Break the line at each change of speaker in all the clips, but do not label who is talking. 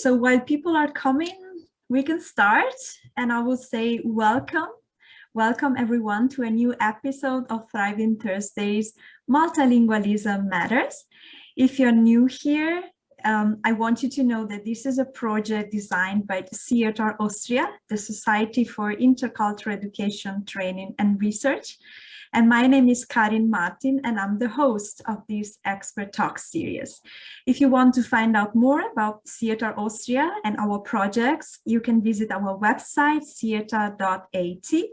so while people are coming, we can start, and I will say welcome. Welcome everyone to a new episode of Thriving Thursdays, Multilingualism Matters. If you're new here, I want you to know that this is a project designed by the SIETAR Austria, the Society for Intercultural Education, Training and Research. And my name is Karin Martin, and I'm the host of this Expert Talk series. If you want to find out more about SIETAR Austria and our projects, you can visit our website, sietar.at.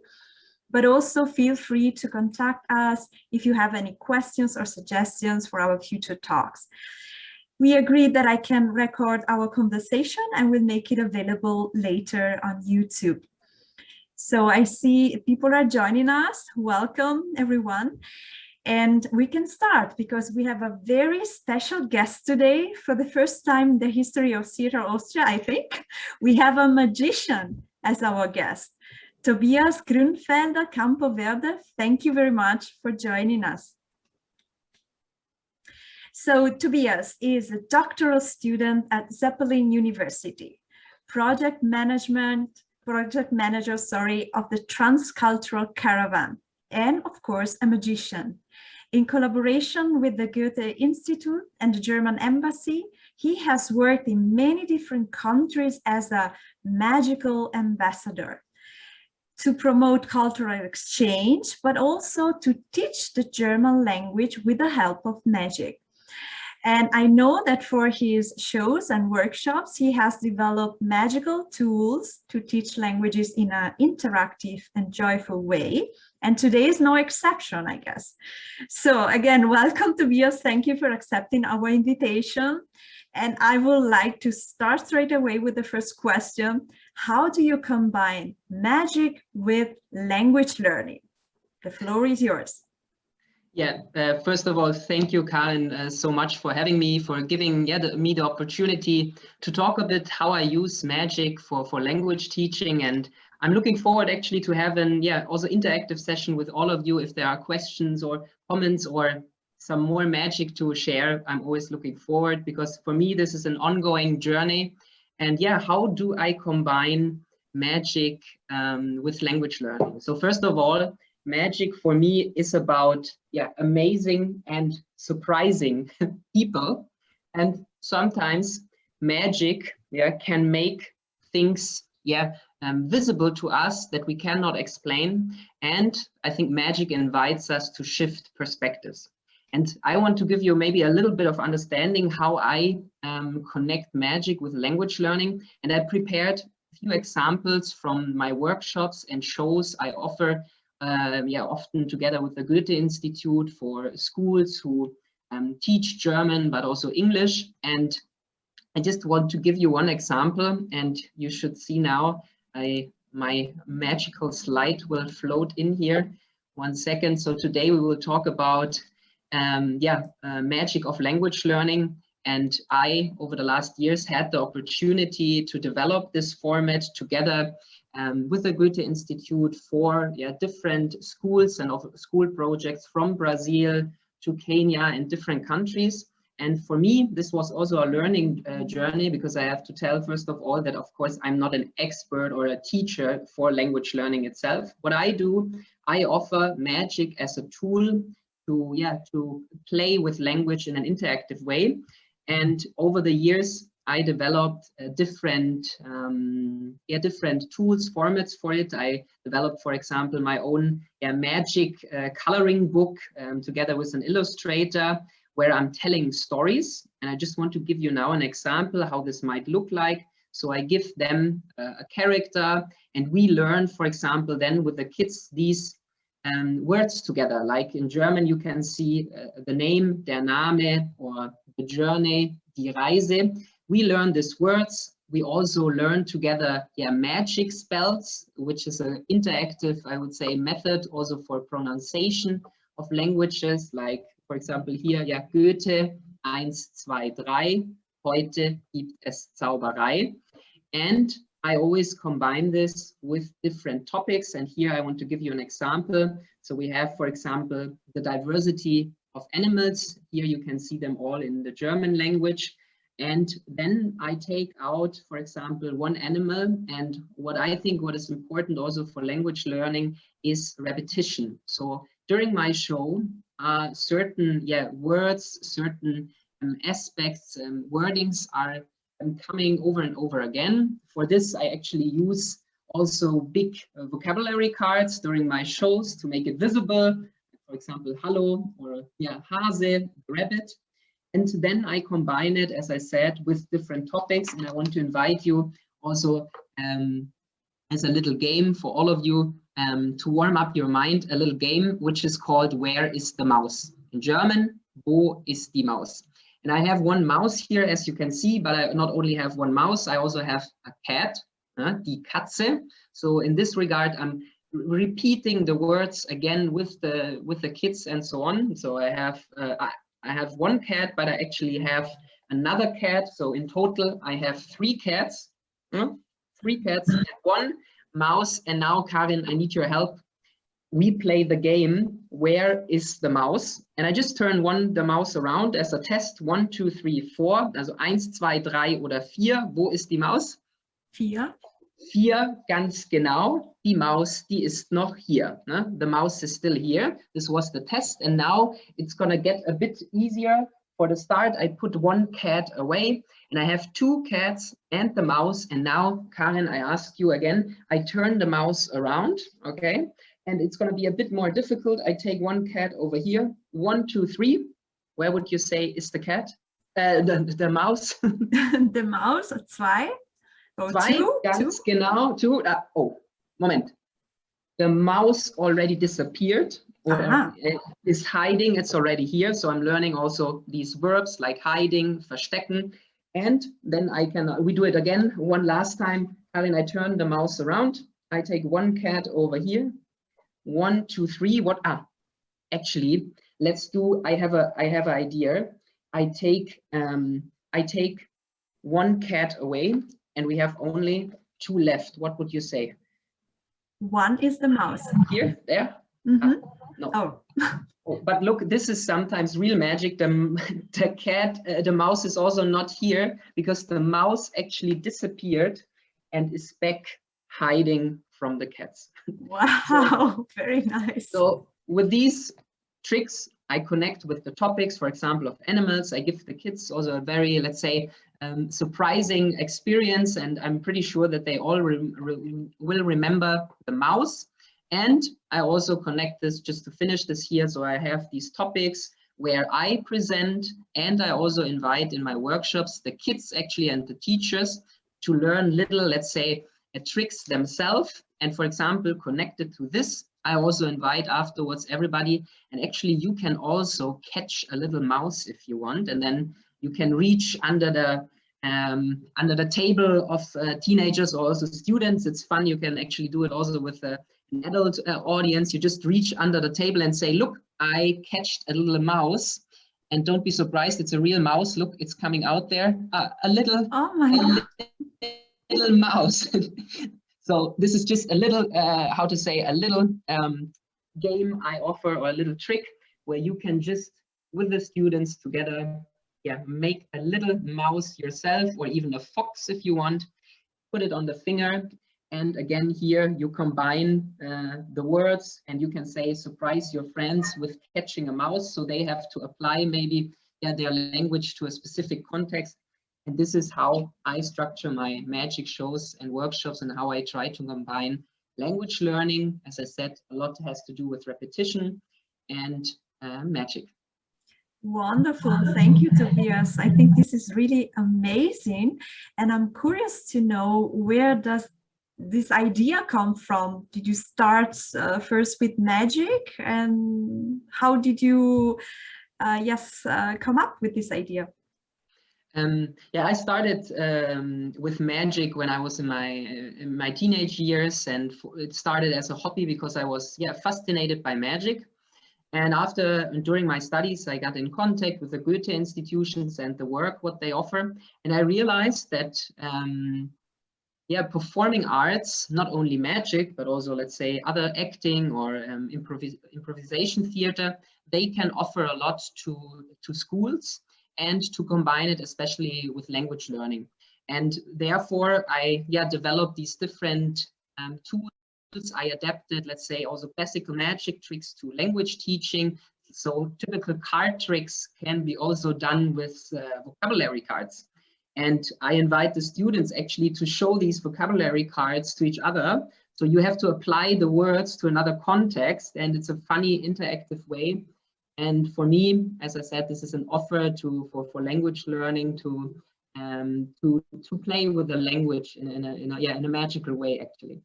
But also feel free to contact us if you have any questions or suggestions for our future talks. We agreed that I can record our conversation and will make it available later on YouTube. So I see people are joining us. Welcome, everyone. And we can start because we have a very special guest today. For the first time in the history of SIETAR Austria, I think, we have a magician as our guest. Tobias Grünfelder, Campoverde, thank you very much for joining us. So Tobias is a doctoral student at Zeppelin University, project manager of the Transcultural Caravan, and of course a magician. In collaboration with the Goethe-Institut and the German embassy, he has worked in many different countries as a magical ambassador to promote cultural exchange, but also to teach the German language with the help of magic. And I know that for his shows and workshops, he has developed magical tools to teach languages in an interactive and joyful way. And today is no exception, I guess. So again, welcome, Tobias. Thank you for accepting our invitation. And I would like to start straight away with the first question. How do you combine magic with language learning? The floor is yours.
Yeah, first of all, thank you, Karin, so much for having me, for giving me the opportunity to talk a bit how I use magic for language teaching. And I'm looking forward actually to have an also interactive session with all of you. If there are questions or comments or some more magic to share, I'm always looking forward, because for me, this is an ongoing journey. And how do I combine magic with language learning? So first of all, magic for me is about amazing and surprising people, and sometimes magic can make things visible to us that we cannot explain. And I think magic invites us to shift perspectives. And I want to give you maybe a little bit of understanding how I connect magic with language learning. And I prepared a few examples from my workshops and shows I offer often together with the Goethe-Institut for schools who teach German, but also English. And I just want to give you one example, and you should see now my magical slide will float in here. 1 second. So today we will talk about magic of language learning. And I, over the last years, had the opportunity to develop this format together with the Goethe-Institut for different schools and school projects from Brazil to Kenya and different countries. And for me, this was also a learning journey, because I have to tell, first of all, that of course I'm not an expert or a teacher for language learning itself. What I do, I offer magic as a tool to play with language in an interactive way. And over the years, I developed different tools, formats for it. I developed, for example, my own magic coloring book together with an illustrator, where I'm telling stories. And I just want to give you now an example how this might look like. So I give them a character, and we learn, for example, then with the kids these words together. Like in German, you can see the name, der Name, or the journey, die Reise. We learn these words. We also learn together magic spells, which is an interactive, I would say, method also for pronunciation of languages. Like, for example, here, Goethe, 1, 2, 3, heute gibt es Zauberei. And I always combine this with different topics. And here I want to give you an example. So we have, for example, the diversity of animals. Here you can see them all in the German language. And then I take out, for example, one animal. And what is important also for language learning is repetition. So during my show, certain words, certain aspects, wordings are coming over and over again. For this, I actually use also big vocabulary cards during my shows to make it visible. For example, hallo, or hase, rabbit. And then I combine it, as I said, with different topics. And I want to invite you also as a little game for all of you to warm up your mind, a little game which is called Where is the Mouse? In German, Wo ist die Maus? And I have one mouse here, as you can see, but I not only have one mouse, I also have a cat, die Katze. So in this regard, I'm repeating the words again with the kids and so on. So I have one cat, but I actually have another cat. So in total, I have 3 cats, 3 cats and 1 mouse. And now, Karin, I need your help. We play the game, Where is the Mouse? And I just turn the mouse around as a test. 1, 2, 3, 4. Also 1, 2, 3 oder 4. Wo ist die Maus?
4.
4, ganz genau. Die Maus, die ist noch hier. Ne? The mouse is still here. This was the test. And now it's going to get a bit easier. For the start, I put 1 cat away. And I have 2 cats and the mouse. And now, Karin, I ask you again. I turn the mouse around. Okay. And it's going to be a bit more difficult. I take 1 cat over here. 1, 2, 3. Where would you say is the cat? The mouse.
The mouse, 2. Oh,
2, ganz genau. 2. Oh, Moment. The mouse already disappeared or is hiding. It's already here. So I'm learning also these verbs like hiding, verstecken. And then we do it again. One last time. Karin, I turn the mouse around. I take 1 cat over here. 1, 2, 3. What? Actually, let's do. I have an idea. I take 1 cat away, and we have only 2 left. What would you say?
1 is the mouse.
Here, there.
Mm-hmm.
No.
Oh.
But look, this is sometimes real magic. The mouse is also not here because the mouse actually disappeared and is back hiding from the cats.
Wow, very nice.
So with these tricks, I connect with the topics, for example, of animals. I give the kids also a very, let's say, surprising experience, and I'm pretty sure that they all will remember the mouse. And I also connect this, just to finish this here, so I have these topics where I present, and I also invite in my workshops the kids actually and the teachers to learn little, let's say, tricks themselves. And for example, connected to this, I also invite afterwards everybody, and actually you can also catch a little mouse if you want, and then you can reach under the table of teenagers or also students. It's fun. You can actually do it also with an adult audience. You just reach under the table and say, look, I catched a little mouse. And don't be surprised, it's a real mouse. Look, it's coming out there. A little mouse. So this is just a little, a little game I offer, or a little trick where you can just, with the students together, make a little mouse yourself, or even a fox if you want. Put it on the finger. And again, here you combine the words, and you can say, surprise your friends with catching a mouse. So they have to apply maybe their language to a specific context. And this is how I structure my magic shows and workshops, and how I try to combine language learning. As I said, a lot has to do with repetition and magic.
Wonderful. Thank you, Tobias. I think this is really amazing. And I'm curious to know, where does this idea come from? Did you start first with magic, and how did you come up with this idea?
I started with magic when I was in my teenage years, and it started as a hobby because I was fascinated by magic. And during my studies, I got in contact with the Goethe-Institutions and the work what they offer, and I realized that performing arts, not only magic, but also, let's say, other acting or improvisation theater, they can offer a lot to schools. and to combine it especially with language learning. And therefore, I developed these different tools. I adapted, let's say, also classical magic tricks to language teaching. So typical card tricks can be also done with vocabulary cards. And I invite the students actually to show these vocabulary cards to each other. So you have to apply the words to another context, and it's a funny interactive way. And for me, as I said, this is an offer for language learning to play with the language in a magical way, actually.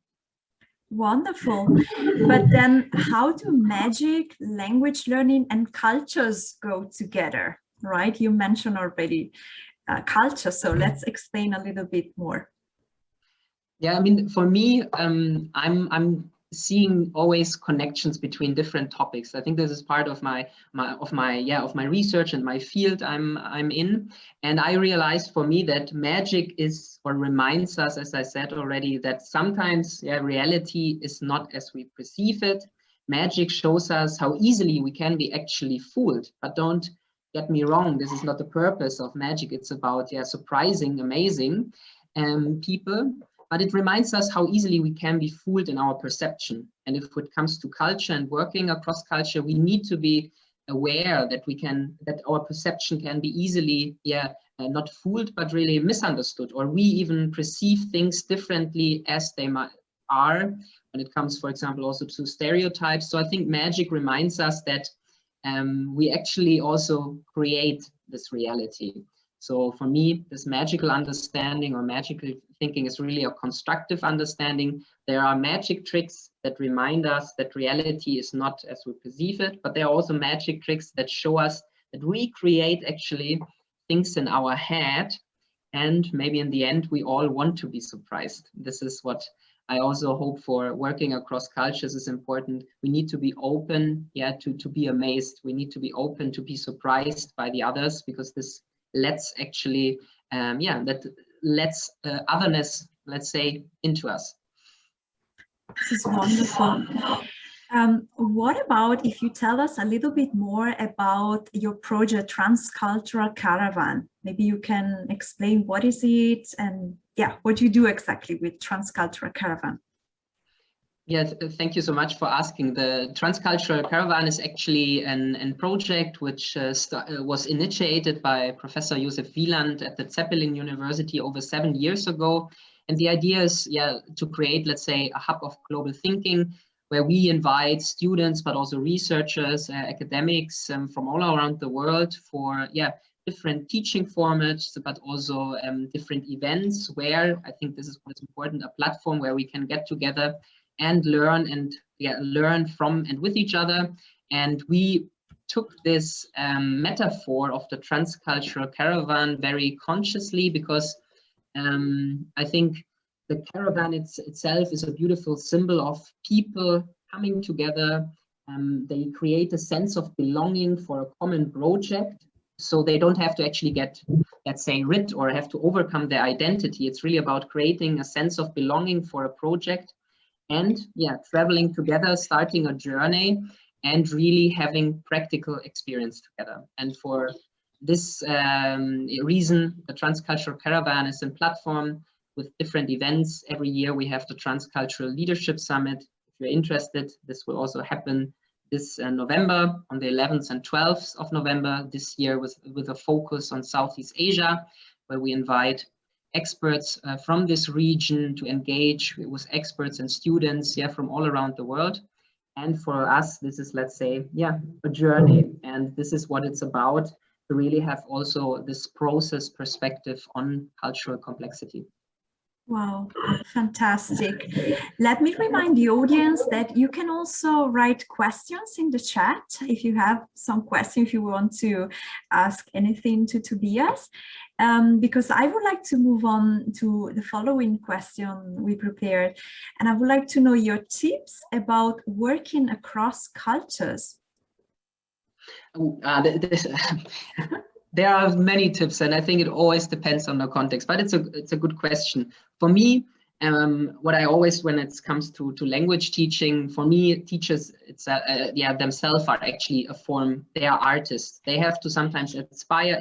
Wonderful. But then how do magic, language learning, and cultures go together, right? You mentioned already culture, so let's explain a little bit more.
Yeah, I mean, for me, I'm seeing always connections between different topics. I think this is part of my research and my field I'm in. And I realized for me that magic is, or reminds us, as I said already, that sometimes reality is not as we perceive it. Magic shows us how easily we can be actually fooled. But don't get me wrong, this is not the purpose of magic. It's about surprising, amazing people. But it reminds us how easily we can be fooled in our perception. And if it comes to culture and working across culture, we need to be aware that our perception can be easily, not fooled, but really misunderstood, or we even perceive things differently as they are when it comes, for example, also to stereotypes. So I think magic reminds us that we actually also create this reality. So for me, this magical understanding or magical thinking is really a constructive understanding. There are magic tricks that remind us that reality is not as we perceive it, but there are also magic tricks that show us that we create actually things in our head, and maybe in the end, we all want to be surprised. This is what I also hope for. Working across cultures is important. We need to be open, to be amazed. We need to be open to be surprised by the others, because this lets actually, lets otherness, let's say, into us.
This is wonderful. What about if you tell us a little bit more about your project, Transcultural Caravan? Maybe you can explain what is it and what you do exactly with Transcultural Caravan.
Yes, thank you so much for asking. The Transcultural Caravan is actually a project which was initiated by Professor Josef Wieland at the Zeppelin University over 7 years ago. And the idea is to create, let's say, a hub of global thinking, where we invite students, but also researchers, academics from all around the world for different teaching formats, but also different events, where I think this is what is important, a platform where we can get together and learn and learn from and with each other. And we took this metaphor of the Transcultural Caravan very consciously, because I think the caravan itself is a beautiful symbol of people coming together. They create a sense of belonging for a common project. So they don't have to actually get, let's say, rid or have to overcome their identity. It's really about creating a sense of belonging for a project and traveling together, starting a journey and really having practical experience together. And for this reason, the Transcultural Caravan is a platform with different events. Every year we have the Transcultural Leadership Summit. If you're interested, this will also happen this November, on the 11th and 12th of November this year, with a focus on Southeast Asia, where we invite experts from this region to engage with experts and students from all around the world. And for us, this is, let's say, a journey. And this is what it's about, to really have also this process perspective on cultural complexity.
Wow, fantastic. Let me remind the audience that you can also write questions in the chat if you have some questions, if you want to ask anything to Tobias, because I would like to move on to the following question we prepared. And I would like to know your tips about working across cultures.
There are many tips, and I think it always depends on the context, but it's a good question. For me, What I always, when it comes to language teaching, for me, teachers, themselves are actually a form. They are artists. They have to sometimes inspire.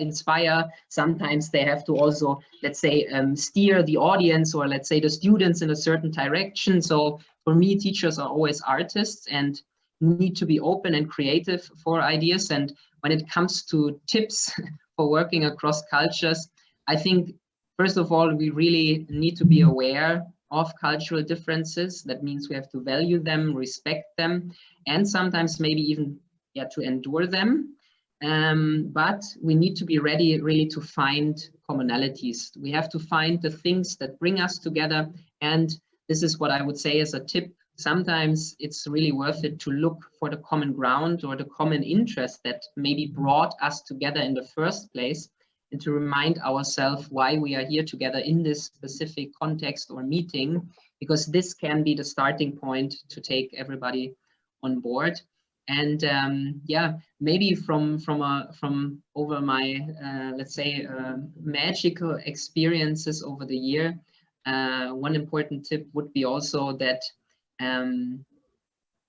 Sometimes they have to also, let's say, steer the audience, or let's say the students, in a certain direction. So for me, teachers are always artists and need to be open and creative for ideas. And when it comes to tips for working across cultures, I think, first of all, we really need to be aware of cultural differences. That means we have to value them, respect them, and sometimes maybe even to endure them. But we need to be ready really to find commonalities. We have to find the things that bring us together. And this is what I would say as a tip. Sometimes it's really worth it to look for the common ground or the common interest that maybe brought us together in the first place, and to remind ourselves why we are here together in this specific context or meeting, because this can be the starting point to take everybody on board. And maybe from over my let's say magical experiences over the year, one important tip would be also that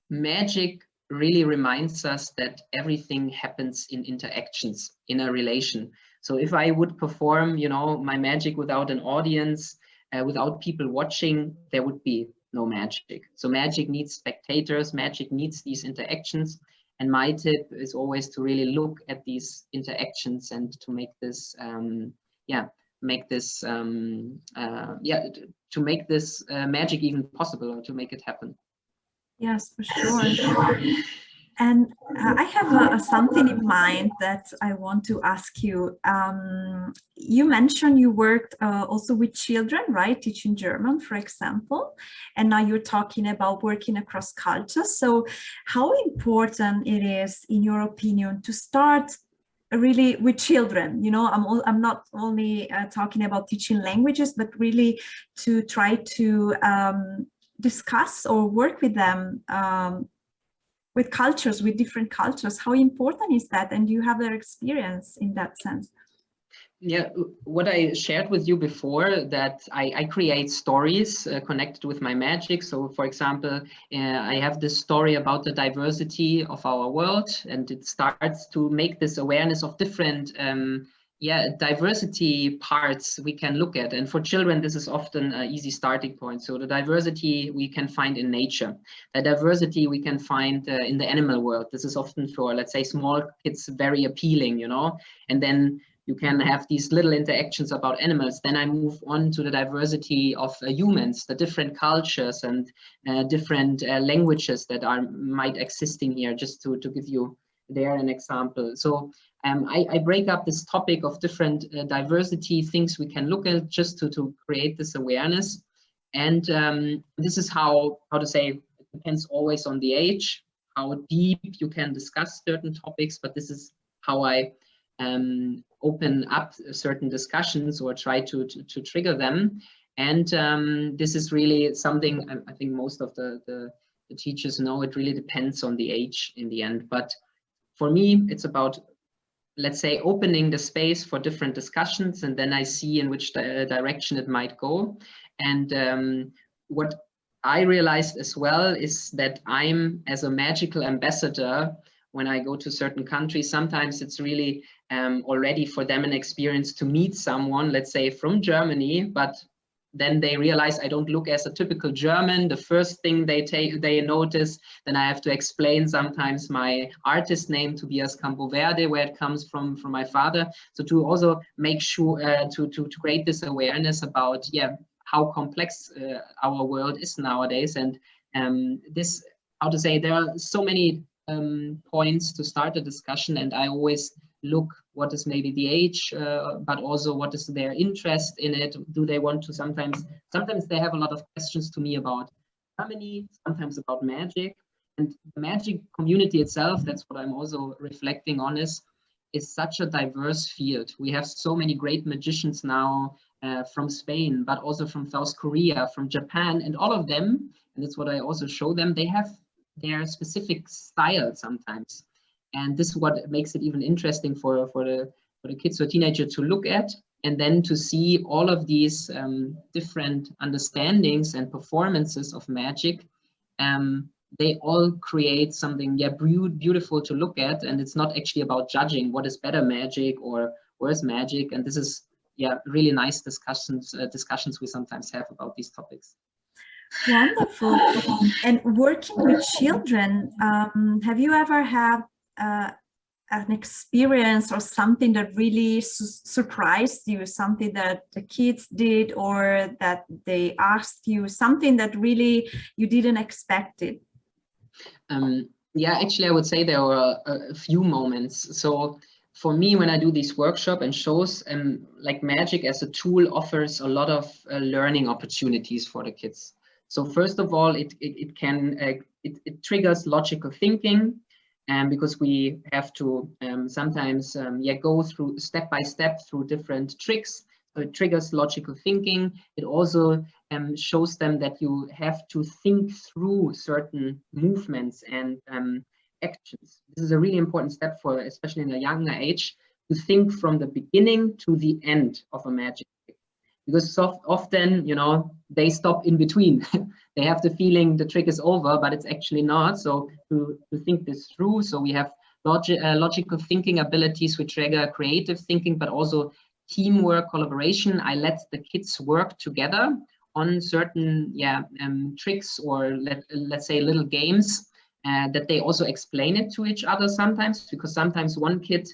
magic really reminds us that everything happens in interactions, in a relation. So if I would perform, my magic without an audience, without people watching, there would be no magic. So magic needs spectators, magic needs these interactions. And my tip is always to really look at these interactions and to make this, to make this magic even possible, or to make it happen.
Yes, for sure. And I have something in mind that I want to ask you. You mentioned you worked also with children, right? Teaching German, for example. And now you're talking about working across cultures. So how important it is, in your opinion, to start really with children? I'm not only talking about teaching languages, but really to try to discuss or work with them with cultures, with different cultures. How important is that? And do you have their experience in that sense?
Yeah, what I shared with you before, that I create stories connected with my magic. So for example, I have this story about the diversity of our world, and it starts to make this awareness of different diversity parts we can look at. And for children, this is often an easy starting point. So the diversity we can find in nature, the diversity we can find in the animal world. This is often for, let's say, small kids, very appealing, and then you can have these little interactions about animals. Then I move on to the diversity of humans, the different cultures and different languages that might existing here, just to give you there an example. So I break up this topic of different diversity things we can look at, just to create this awareness. And this is how to say, it depends always on the age, how deep you can discuss certain topics, but this is how I open up certain discussions or try to trigger them. And this is really something I think most of the teachers know. It really depends on the age in the end. But for me, it's about, let's say, opening the space for different discussions, and then I see in which direction it might go. And what I realized as well is that I'm, as a magical ambassador, when I go to certain countries, sometimes it's really already for them an experience to meet someone, let's say from Germany, but then they realize I don't look as a typical German. The first thing they notice, then I have to explain sometimes my artist name, Tobias Campoverde, where it comes from my father. So to also make sure to create this awareness about how complex our world is nowadays. And this, how to say, there are so many points to start a discussion, and I always look what is maybe the age, but also what is their interest in it. Do they want to, sometimes they have a lot of questions to me about Germany, sometimes about magic. And the magic community itself, that's what I'm also reflecting on, is such a diverse field. We have so many great magicians now from Spain, but also from South Korea, from Japan, and all of them, and that's what I also show them, they have their specific style sometimes. And this is what makes it even interesting for the kids or teenager to look at. And then to see all of these different understandings and performances of magic, they all create something beautiful to look at. And it's not actually about judging what is better magic or worse magic. And this is really nice discussions we sometimes have about these topics.
Wonderful. And working with children, have you ever had an experience or something that really surprised you, something that the kids did or that they asked you, something that really you didn't expect it?
Yeah, actually, I would say there were a few moments. So for me, when I do these workshops and shows, like magic as a tool offers a lot of learning opportunities for the kids. So first of all, it triggers logical thinking, because we have to sometimes go through step by step through different tricks. So it triggers logical thinking. It also shows them that you have to think through certain movements and actions. This is a really important step for, especially in a younger age, to think from the beginning to the end of a magic trick. Because so often, you know, they stop in between. They have the feeling the trick is over, but it's actually not. So to think this through, so we have logical thinking abilities which trigger creative thinking, but also teamwork, collaboration. I let the kids work together on certain tricks, or let's say little games, that they also explain it to each other sometimes, because sometimes one kid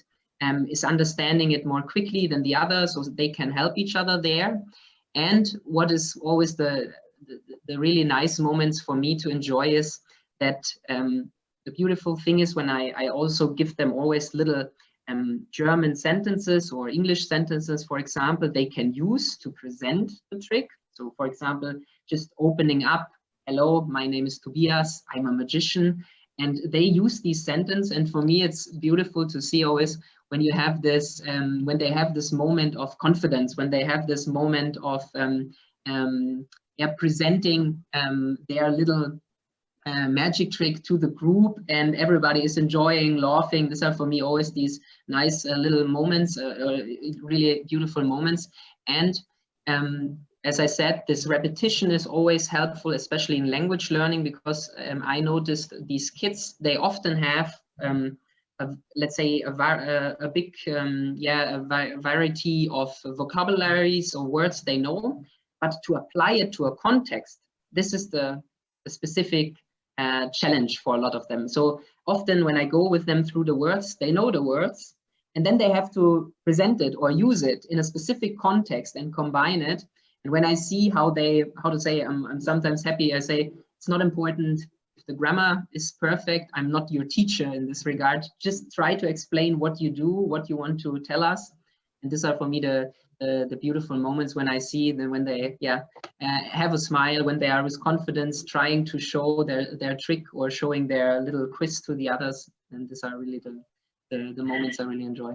is understanding it more quickly than the other, so they can help each other there. And what is always the really nice moments for me to enjoy is that the beautiful thing is when I also give them always little German sentences or English sentences, for example, they can use to present the trick. So for example, just opening up, hello, my name is Tobias, I'm a magician. And they use these sentences. And for me, it's beautiful to see always when you have this, when they have this moment of confidence, when they have this moment of presenting their little magic trick to the group, and everybody is enjoying, laughing. These are for me always these nice little moments, really beautiful moments. And as I said, this repetition is always helpful, especially in language learning, because I noticed these kids, they often have, let's say, a big variety of vocabularies or words they know, but to apply it to a context, this is the specific challenge for a lot of them. So often when I go with them through the words, they know the words, and then they have to present it or use it in a specific context and combine it. And when I see how to say, I'm sometimes happy, I say, it's not important if the grammar is perfect, I'm not your teacher in this regard. Just try to explain what you do, what you want to tell us. And these are for me the beautiful moments when I see them, when they have a smile, when they are with confidence trying to show their trick or showing their little quiz to the others. And these are really the moments I really enjoy.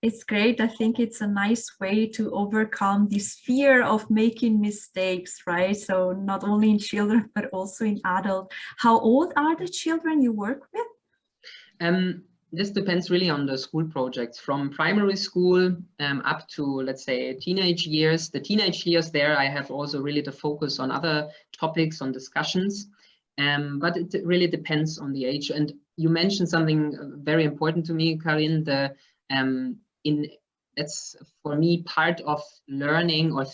It's great. I think it's a nice way to overcome this fear of making mistakes, right? So not only in children, but also in adults. How old are the children you work with?
This depends really on the school projects, from primary school up to, let's say, teenage years. The teenage years there, I have also really to focus on other topics, on discussions, but it really depends on the age. And you mentioned something very important to me, Karin, that's for me part of learning or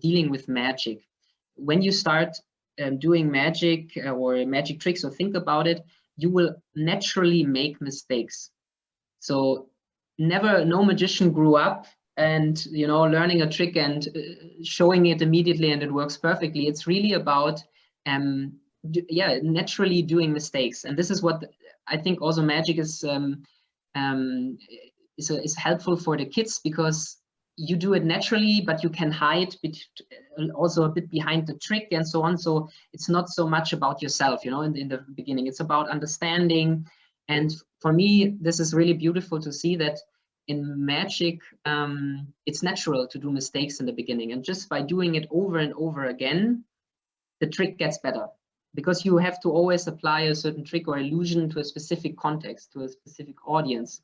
dealing with magic. When you start doing magic or magic tricks, or think about it, you will naturally make mistakes. So no magician grew up and, you know, learning a trick and showing it immediately and it works perfectly. It's really about naturally doing mistakes. And this is what I think also magic is helpful for the kids, because you do it naturally, but you can hide also a bit behind the trick and so on. So it's not so much about yourself, you know, in the beginning. It's about understanding. And for me, this is really beautiful to see that in magic, it's natural to do mistakes in the beginning. And just by doing it over and over again, the trick gets better, because you have to always apply a certain trick or illusion to a specific context, to a specific audience.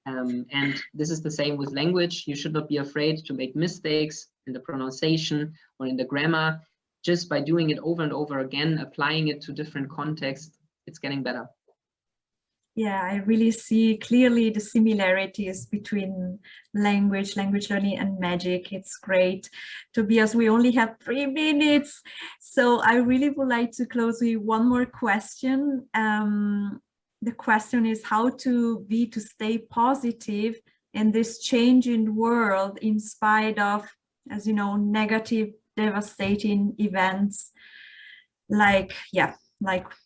And this is the same with language. You should not be afraid to make mistakes in the pronunciation or in the grammar. Just by doing it over and over again, applying it to different contexts, it's getting better.
Yeah, I really see clearly the similarities between language learning and magic. It's great. Tobias, we only have 3 minutes. So I really would like to close with one more question. The question is how to stay positive in this changing world in spite of, as you know, negative, devastating events like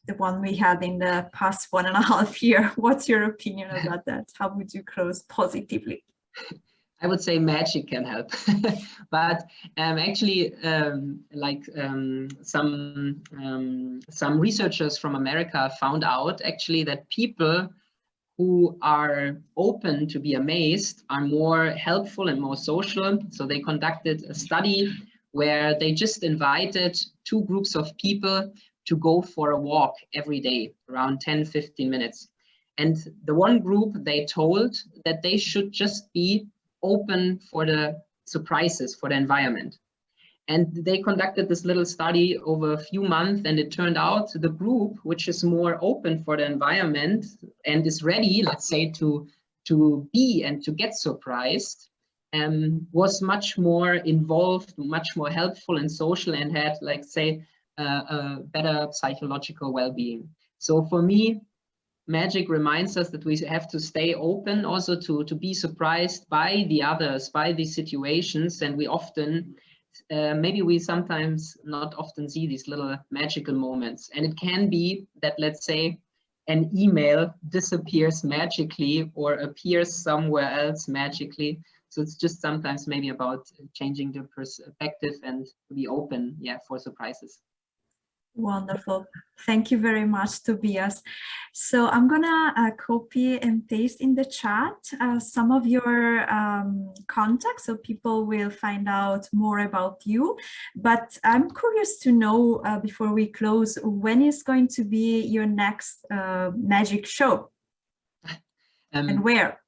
the one we had in the past 1.5 years. What's your opinion about that? How would you close positively?
I would say magic can help, but actually, some researchers from America found out actually that people who are open to be amazed are more helpful and more social. So they conducted a study where they just invited 2 groups of people to go for a walk every day, around 10-15 minutes. And the one group, they told that they should just be open for the surprises, for the environment. And they conducted this little study over a few months, and it turned out the group which is more open for the environment and is ready, let's say, to be and to get surprised, was much more involved, much more helpful and social, and had, like, say, a better psychological well-being. So for me, magic reminds us that we have to stay open also to be surprised by the others, by the situations. And we often, maybe we sometimes not often see these little magical moments. And it can be that, let's say, an email disappears magically or appears somewhere else magically. So it's just sometimes maybe about changing the perspective and be open, yeah, for surprises.
Wonderful. Thank you very much, Tobias. So I'm gonna copy and paste in the chat some of your contacts so people will find out more about you. But I'm curious to know, before we close, when is going to be your next magic show? And where?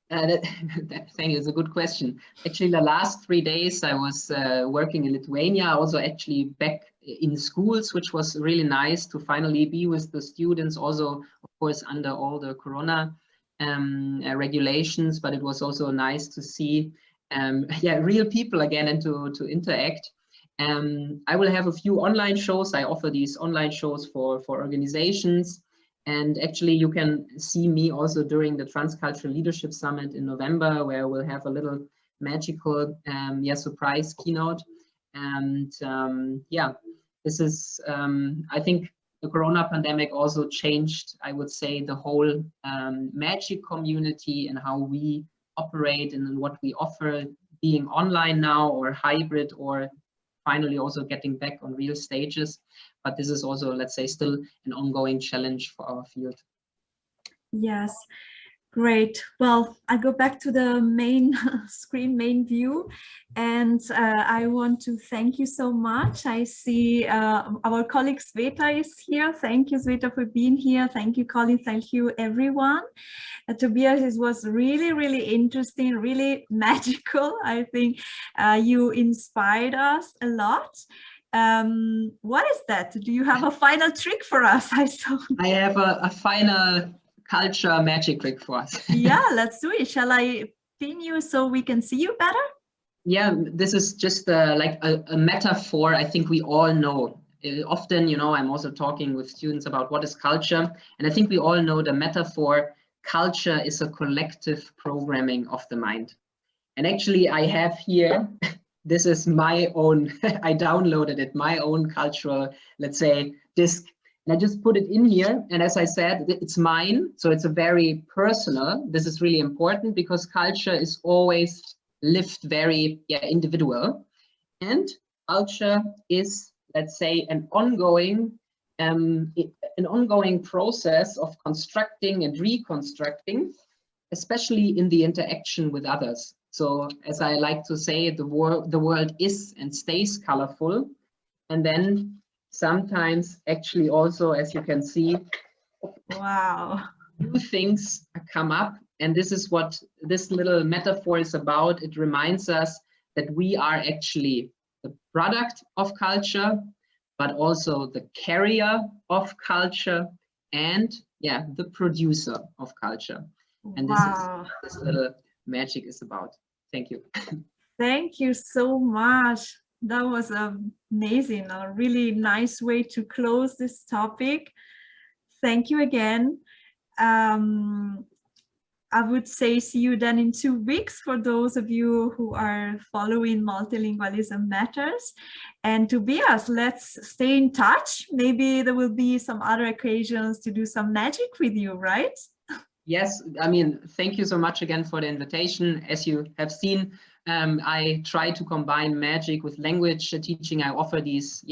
Thank you. It's a good question. Actually, the last 3 days I was working in Lithuania, also actually back in schools, which was really nice to finally be with the students, also, of course, under all the Corona regulations, but it was also nice to see real people again and to interact. I will have a few online shows. I offer these online shows for organizations. And actually, you can see me also during the Transcultural Leadership Summit in November, where we'll have a little magical surprise keynote. And this is, I think the Corona pandemic also changed, I would say, the whole magic community and how we operate and what we offer, being online now or hybrid, or finally also getting back on real stages. But this is also, let's say, still an ongoing challenge for our field.
Yes, great. Well, I go back to the main screen, main view, and I want to thank you so much. I see our colleague Sveta is here. Thank you, Sveta, for being here. Thank you, Colin. Thank you, everyone. Tobias, it was really, really interesting, really magical. I think you inspired us a lot. What is that? Do you have a final trick for us? I have a final culture magic trick for us. Yeah, let's do it. Shall I pin you so we can see you better? Yeah, this is just like a metaphor I think we all know. Often, you know, I'm also talking with students about what is culture. And I think we all know the metaphor, culture is a collective programming of the mind. And actually I have here, this is my own, I downloaded it, my own cultural, let's say, disc. And I just put it in here. And as I said, it's mine. So it's a very personal. This is really important because culture is always lived very individual. And culture is, let's say, an ongoing process of constructing and reconstructing, especially in the interaction with others. So as I like to say, the world is and stays colorful. And then sometimes actually also, as you can see, wow, new things come up
And this is what this little metaphor is about. It reminds us that we are actually the product of culture, but also the carrier of culture, and yeah, the producer of culture. And this is what this little magic is about. Thank you.
Thank you so much. That was amazing, a really nice way to close this topic. Thank you again. I would say see you then in 2 weeks for those of you who are following Multilingualism Matters. And Tobias, let's stay in touch. Maybe there will be some other occasions to do some magic with you, right?
Yes, I mean, thank you so much again for the invitation. As you have seen, I try to combine magic with language teaching. I offer these,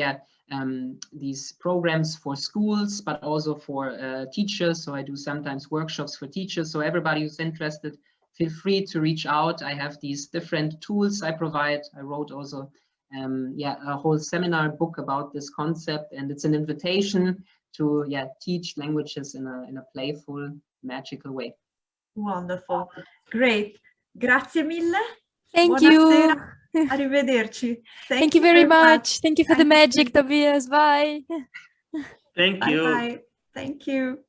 these programs for schools, but also for teachers. So I do sometimes workshops for teachers. So everybody who's interested, feel free to reach out. I have these different tools I provide. I wrote also, a whole seminar book about this concept, and it's an invitation to teach languages in a playful, magical way.
Wonderful. Great. Grazie mille.
Thank
Buonasera.
you.
Arrivederci.
Thank you very much. Thank you for the magic, Tobias. Bye.
Thank you.
Bye. Thank you.